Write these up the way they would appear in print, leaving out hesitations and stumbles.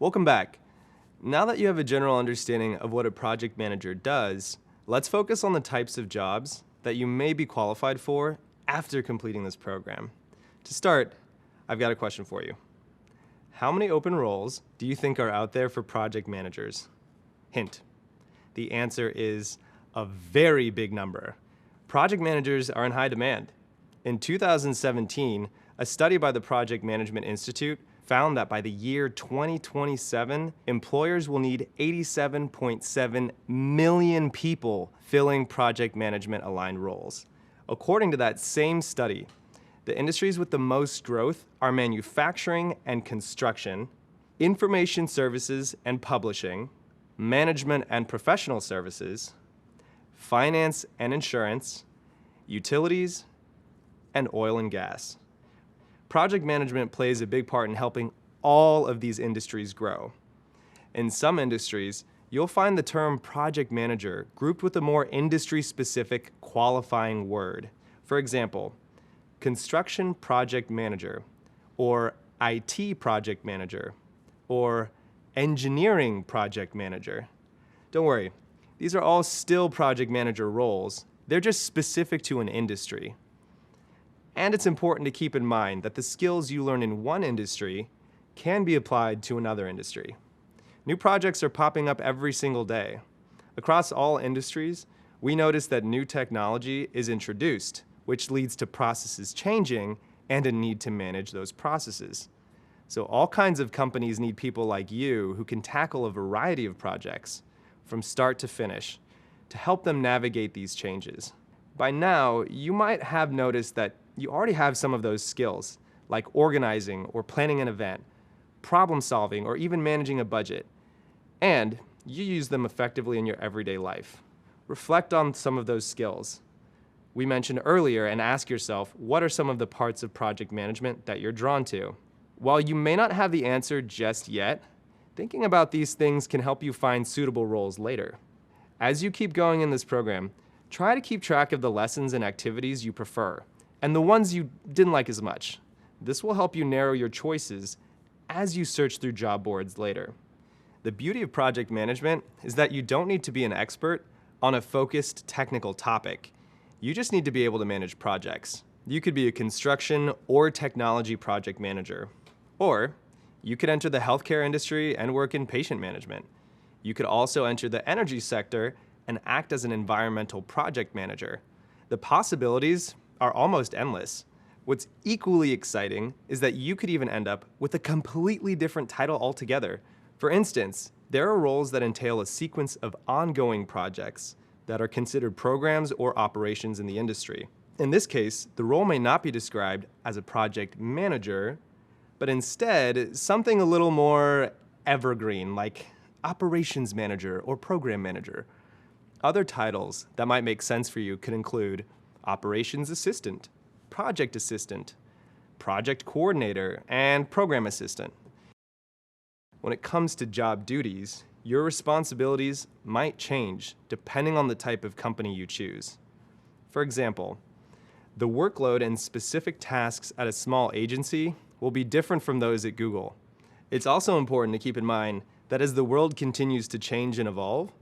Welcome back. Now that you have a general understanding of what a project manager does, let's focus on the types of jobs that you may be qualified for after completing this program. To start, I've got a question for you. How many open roles do you think are out there for project managers? Hint, the answer is a very big number. Project managers are in high demand. In 2017, a study by the Project Management Institute found that by the year 2027, employers will need 87.7 million people filling project management aligned roles. According to that same study, the industries with the most growth are manufacturing and construction, information services and publishing, management and professional services, finance and insurance, utilities, and oil and gas. Project management plays a big part in helping all of these industries grow. In some industries, you'll find the term project manager grouped with a more industry-specific qualifying word. For example, construction project manager, or IT project manager, or engineering project manager. Don't worry, these are all still project manager roles. They're just specific to an industry. And it's important to keep in mind that the skills you learn in one industry can be applied to another industry. New projects are popping up every single day. Across all industries, we notice that new technology is introduced, which leads to processes changing and a need to manage those processes. So all kinds of companies need people like you who can tackle a variety of projects from start to finish to help them navigate these changes. By now, you might have noticed that you already have some of those skills, like organizing or planning an event, problem solving, or even managing a budget. And you use them effectively in your everyday life. Reflect on some of those skills we mentioned earlier and ask yourself, what are some of the parts of project management that you're drawn to? While you may not have the answer just yet, thinking about these things can help you find suitable roles later. As you keep going in this program, try to keep track of the lessons and activities you prefer, and the ones you didn't like as much. This will help you narrow your choices as you search through job boards later. The beauty of project management is that you don't need to be an expert on a focused technical topic. You just need to be able to manage projects. You could be a construction or technology project manager. Or you could enter the healthcare industry and work in patient management. You could also enter the energy sector and act as an environmental project manager. The possibilities are almost endless. What's equally exciting is that you could even end up with a completely different title altogether. For instance, there are roles that entail a sequence of ongoing projects that are considered programs or operations in the industry. In this case, the role may not be described as a project manager, but instead something a little more evergreen, like operations manager or program manager. Other titles that might make sense for you could include operations assistant, project assistant, project coordinator, and program assistant. When it comes to job duties, your responsibilities might change depending on the type of company you choose. For example, the workload and specific tasks at a small agency will be different from those at Google. It's also important to keep in mind that as the world continues to change and evolve,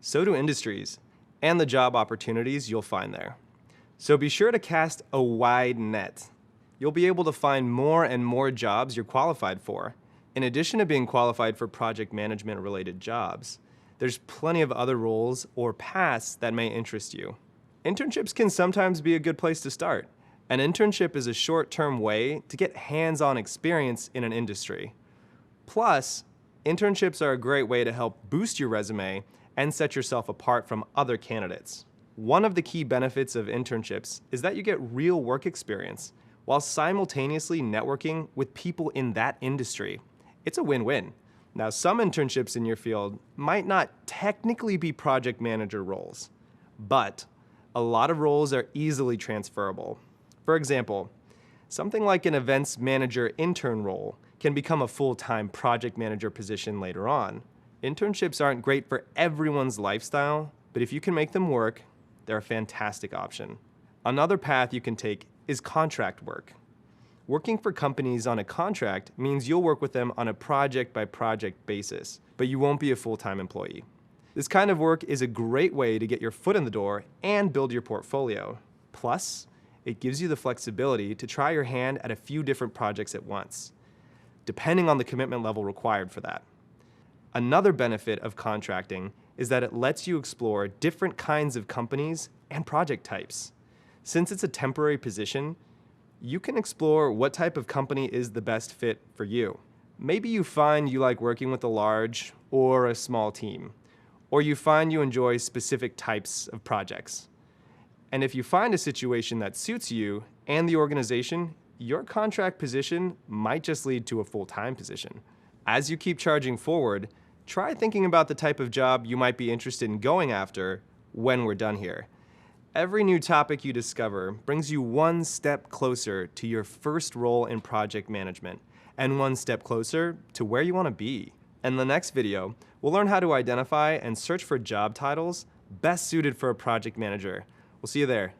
so do industries and the job opportunities you'll find there. So be sure to cast a wide net. You'll be able to find more and more jobs you're qualified for. In addition to being qualified for project management related jobs, there's plenty of other roles or paths that may interest you. Internships can sometimes be a good place to start. An internship is a short-term way to get hands-on experience in an industry. Plus, internships are a great way to help boost your resume and set yourself apart from other candidates. One of the key benefits of internships is that you get real work experience while simultaneously networking with people in that industry. It's a win-win. Now, some internships in your field might not technically be project manager roles, but a lot of roles are easily transferable. For example, something like an events manager intern role can become a full-time project manager position later on. Internships aren't great for everyone's lifestyle, but if you can make them work, they're a fantastic option. Another path you can take is contract work. Working for companies on a contract means you'll work with them on a project-by-project basis, but you won't be a full-time employee. This kind of work is a great way to get your foot in the door and build your portfolio. Plus, it gives you the flexibility to try your hand at a few different projects at once, depending on the commitment level required for that. Another benefit of contracting is that it lets you explore different kinds of companies and project types. Since it's a temporary position, you can explore what type of company is the best fit for you. Maybe you find you like working with a large or a small team, or you find you enjoy specific types of projects. And if you find a situation that suits you and the organization, your contract position might just lead to a full-time position. As you keep charging forward, try thinking about the type of job you might be interested in going after when we're done here. Every new topic you discover brings you one step closer to your first role in project management, and one step closer to where you want to be. In the next video, we'll learn how to identify and search for job titles best suited for a project manager. We'll see you there.